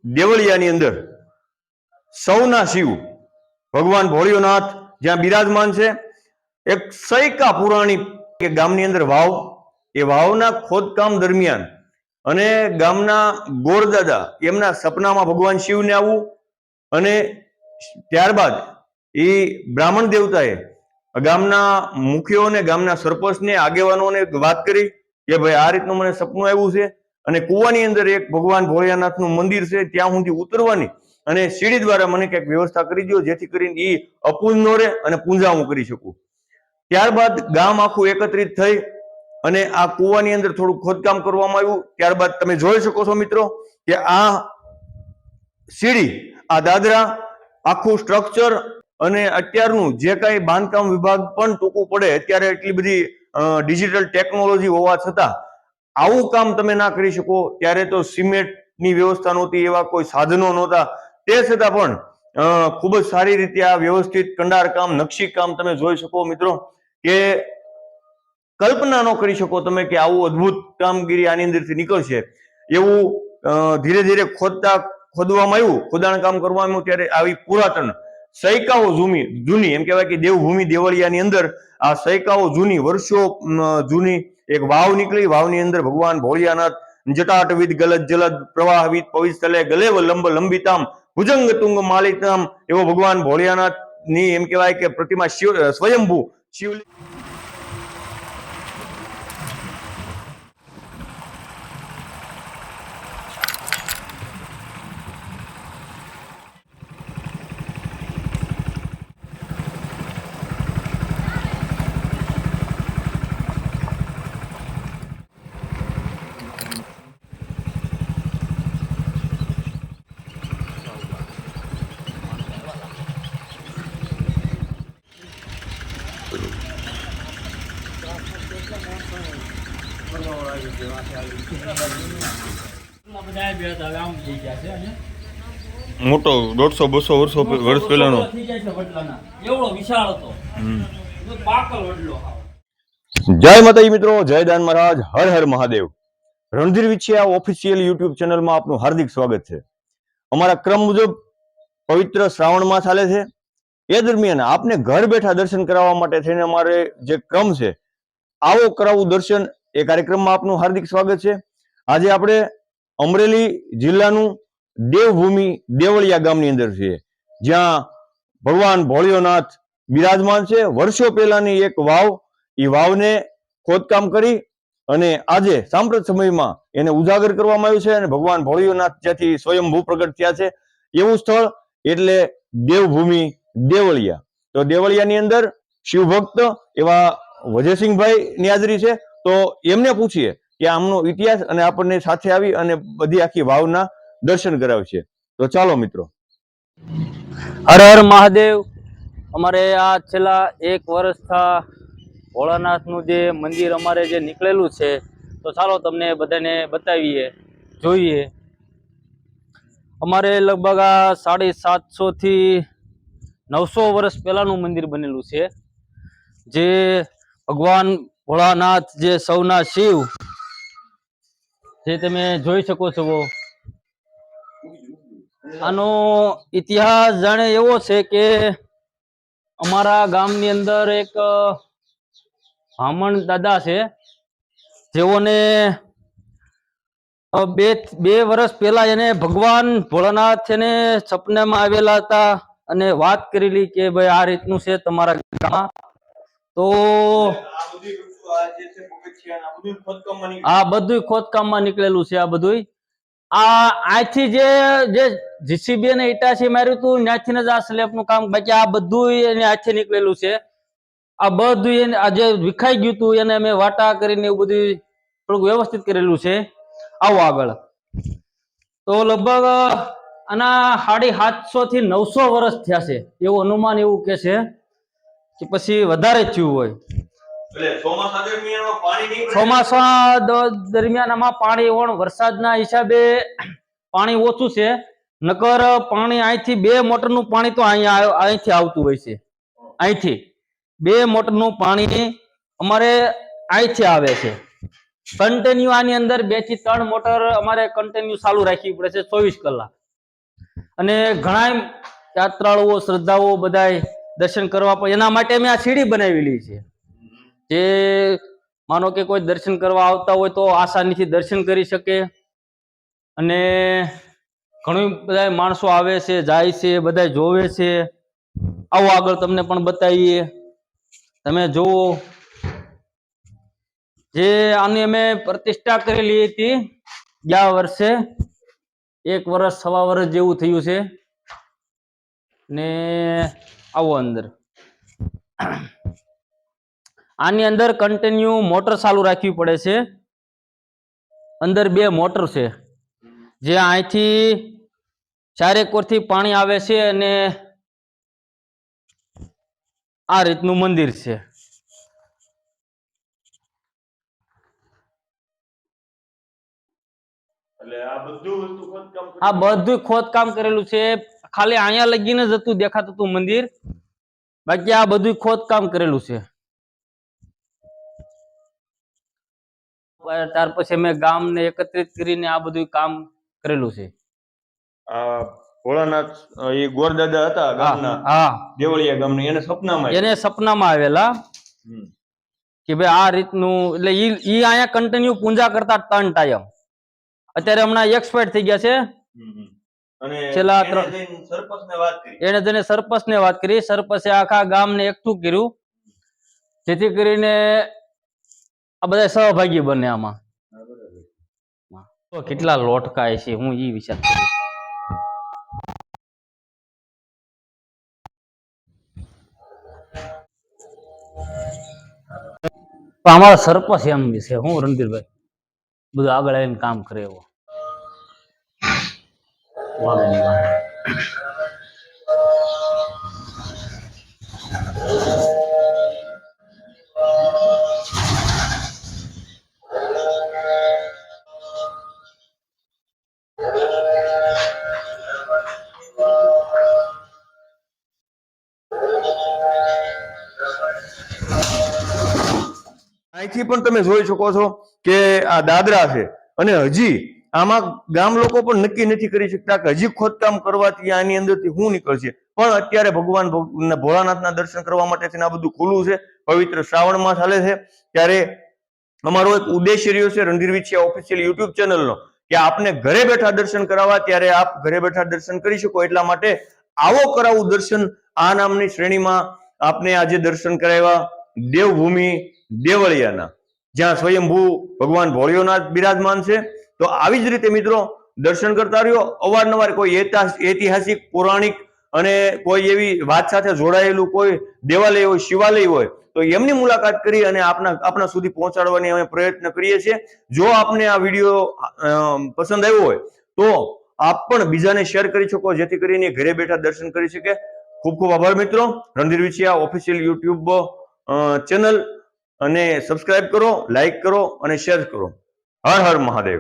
દેવળિયાની અંદર સૌના શિવ ભગવાન ભોળિયોનાથ જ્યાં બિરાજમાન છે, એક સૈકા પુરાણી કે ગામની અંદર વાવ, એ વાવના ખોદકામ દરમિયાન અને ગામના ગોરદાદા એમના સપનામાં ભગવાન શિવને આવવું અને ત્યારબાદ એ બ્રાહ્મણ દેવતાએ ગામના મુખ્યોને, ગામના સરપંચને, આગેવાનોને વાત કરી કે ભાઈ આ રીતનું મને સપનું આવ્યું છે અને કુવાની અંદર એક ભગવાન ભોળિયાનાથનું મંદિર છે, ત્યાં સુધી ઉતરવાની અને સીડી દ્વારા મને કંઈક વ્યવસ્થા કરી દો જેથી કરીને એ અપૂંજ ન રહે અને પૂંજા હું કરી શકું। ત્યારબાદ ગામ આખું એકત્રિત થઈ અને આ કુવાની અંદર થોડું ખોદકામ કરવામાં આવ્યું। ત્યારબાદ તમે જોઈ શકો છો મિત્રો કે આ સીડી, આ દાદરા, આખું સ્ટ્રક્ચર અને અત્યારનું જે કાંઈ બાંધકામ વિભાગ પણ ટૂંકું પડે, અત્યારે એટલી બધી ડિજિટલ ટેકનોલોજી હોવા છતાં આવું કામ તમે ના કરી શકો। ત્યારે તો સિમેન્ટની વ્યવસ્થા નહોતી, એવા કોઈ સાધનો નહોતા, તે છતાં પણ ખૂબ જ સારી રીતે આ વ્યવસ્થિત કંડાર કામ, નકશી કામ તમે જોઈ શકો મિત્રો કે કલ્પના ન કરી શકો તમે કે આવું અદ્ભુત કામગીરી આની અંદરથી નીકળશે। એવું ધીરે ધીરે ખોદવામાં આવ્યું, ખોદાણ કામ કરવામાં આવ્યું, ત્યારે આવી પુરાતન સૈકાઓ જૂની એમ કહેવાય કે દેવભૂમિ દેવળિયાની અંદર આ સૈકાઓ જૂની, વર્ષો જૂની એક વાવ નીકળી। વાવની અંદર ભગવાન ભોળિયાનાથ જટાટવિદ ગલદ જલદ પ્રવાહવિદ પવિત્રલે ગલેવ લંબ લંબિતામ ભુજંગ તુંગ માલિતામ એવો ભગવાન ભોળિયાનાથની એમ કહેવાય કે પ્રતિમા સ્વયંભૂ શિવલિંગ। મોટો 150-200 વર્ષ પહેલાનો એવડો વિશાળ હતો, પાકલ વડલો। જય માતાજી મિત્રો, જય દાન મહારાજ, હર હર મહાદેવ। રણધીર વિછિયા ઓફિશિયલ યુટ્યુબ ચેનલમાં આપનું હાર્દિક સ્વાગત છે। અમારા ક્રમ મુજબ પવિત્ર શ્રાવણ માસ ચાલે છે, એ દરમિયાન આપને ઘર બેઠા દર્શન કરાવવા માટે થઈને અમારે જે ક્રમ છે, આવો કરાવવું દર્શન, એ કાર્યક્રમમાં આપનું હાર્દિક સ્વાગત છે। આજે આપણે અમરેલી જિલ્લાનું દેવભૂમિ દેવળિયા ગામની અંદર છીએ, જ્યાં ભગવાન ભોળિયોનાથ બિરાજમાન છે। વર્ષો પહેલાની એક વાવ, એ વાવને ખોદકામ કરી અને આજે સાંપ્રત સમયમાં એને ઉજાગર કરવામાં આવ્યું છે અને ભગવાન ભોળિયોનાથ જ્યાંથી સ્વયંભૂ પ્રગટ થયા છે એવું સ્થળ એટલે દેવભૂમિ દેવળિયા। તો દેવળિયાની અંદર શિવભક્ત એવા વજયસિંહભાઈ ની હાજરી છે, તો એમને પૂછીએ કે આમનો ઇતિહાસ અને આપણને સાથે આવી અને બધી આખી વાવના દર્શન કરાવશે। તો ચાલો મિત્રો। હર હર મહાદેવ। અમારે આ છેલ્લા 1 વર્ષથી ભોળાનાથનું જે મંદિર અમારે જે નીકળેલું છે, તો ચાલો તમને બધાને બતાવીએ, જોઈએ। અમારે લગભગ આ 750 થી 900 વર્ષ પહેલાનું મંદિર બનેલું છે, જે ભગવાન ભોળાનાથ જે સૌના શિવ, જે તમે જોઈ શકો છો। આનો ઇતિહાસ જાણે એવો છે કે અમારા ગામની અંદર એક બ્રાહ્મણ દાદા છે, જેઓને બે વર્ષ પહેલા એને ભગવાન ભોળાનાથ એને સપનામાં આવેલા હતા અને વાત કરેલી કે ભાઈ આ રીતનું છે તમારા ગામમાં। તો આ બધું ખોદકામમાં નીકળેલું છે। આ બધું આથી જે જીસીબી અને ઇટાચી માર્યું હતું ત્યાંથી જ આ સ્લેબનું કામ, બાકી આ બધું એને હાથે નીકળેલું છે। આ બધું એને આજે વિખાઈ ગયું હતું, એને અમે વાટા કરીને એવું બધું થોડુંક વ્યવસ્થિત કરેલું છે। આવો આગળ, તો લગભગ આના 750 થી 900 વર્ષ થયા છે એવું અનુમાન એવું કે છે, કે પછી વધારે થયું હોય। ચોમાસા દરમિયાન આમાં પાણી વરસાદના હિસાબે પાણી ઓછું છે, નકર પાણી અહીંથી 2 મોટરનું પાણી તો અહીંથી આવતું હોય છે। અહીંથી 2 મોટરનું પાણી અમારે અહીંથી આવે છે કન્ટિન્યુ। આની અંદર 2 થી 3 મોટર અમારે કન્ટિન્યુ ચાલુ રાખવી પડે છે 24 કલાક। અને ઘણા યાત્રાળુઓ શ્રદ્ધાળુઓ બધાય દર્શન કરવા પણ એના માટે મેં આ સીડી બનાવેલી છે, જે માનો કે કોઈ દર્શન કરવા આવતા હોય તો આસાનીથી દર્શન કરી શકે. અને ઘણી બધા માણસો આવે છે, જાય છે, બધા જોવે છે. આવો આગળ તમને પણ બતાવીએ, તમે જુઓ. જે આની અમે પ્રતિષ્ઠા કરેલી હતી ગયા વર્ષે, 1 વર્ષ 1.5 વર્ષ જેવું થયું છે. ને આવો અંદર, આની અંદર કન્ટિન્યુ મોટર ચાલુ રાખવી પડે છે. અંદર 2 મોટર છે, જે અહીંથી ચારેકોરથી પાણી આવે છે અને આ રીતનું મંદિર છે. આ બધું ખોદકામ કરેલું છે. ખાલી અહીંયા લગીને જ હતું દેખાતું હતું મંદિર, બાકી આ બધું ખોદકામ કરેલું છે. ત્યાર પછી અમે ગામને એકત્રિત કરીને આ બધું કામ કરેલું છે. ભોળાનાથ એ ગોરદાદા હતા ગામના, હા, દેવળિયા ગામના, એને સપનામાં આવેલા કે ભાઈ આ રીતનું, એટલે ઈ અહીંયા કન્ટિન્યુ પૂજા કરતા 3 ટાઈમ. અત્યારે હમણાં એક્સપાયર થઈ ગયા છે. અને છેલ્લા એને જઈને સરપંચને વાત કરી. સરપંચે આખા ગામને એકઠું કર્યું, જેથી કરીને આ બધા સહભાગી બને આમાં. કેટલા લોટકાય છે, હું ઈ વિચાર કરું. અમારા સરપંચ એમ છે, હું રણધીરભાઈ બધું આગળ આવીને કામ કરે એવો. અહીંથી પણ તમે જોઈ શકો છો કે આ દાદરા છે, અને હજી આમાં ગામ લોકો પણ નક્કી નથી કરી શકતા કે હજી ખોદકામ કરવાથી આની અંદરથી શું નીકળશે. પણ અત્યારે ભગવાન ભોળાનાથના દર્શન કરવા માટે આ બધું ખુલ્લું છે. પવિત્ર શ્રાવણ માસ ચાલે છે, ત્યારે અમારો એક ઉદ્દેશ્ય રહ્યો છે રણધીર વિછિયા ઓફિશિયલ યુટ્યુબ ચેનલનો, કે આપને ઘરે બેઠા દર્શન કરાવવા. ત્યારે આપ ઘરે બેઠા દર્શન કરી શકો, એટલા માટે આવો કરાવું દર્શન આ નામની શ્રેણીમાં આપને આજે દર્શન કરાવ્યા દેવભૂમિ દેવળિયાના, જ્યાં સ્વયંભૂ ભગવાન ભોળિયોનાથ બિરાજમાન છે. તો આવી જ રીતે મિત્રો દર્શન કરતા રહ્યો. અવારનવાર કોઈ ઐતિહાસિક, પૌરાણિક અને કોઈ એવી વાત સાથે જોડાયેલું કોઈ દેવાલય હોય, શિવાલય હોય, તો એમની મુલાકાત કરી અને આપણા સુધી પહોંચાડવાની અમે પ્રયત્ન કરીએ છીએ. જો આપને આ વિડીયો પસંદ આવ્યો હોય તો આપ પણ બીજાને શેર કરી શકો, જેથી કરીને ઘરે બેઠા દર્શન કરી શકે. ખૂબ ખૂબ આભાર મિત્રો. Randhir Vinchhiya official YouTube channel અને સબસ્ક્રાઇબ કરો, લાઈક કરો અને શેર કરો. હર હર મહાદેવ.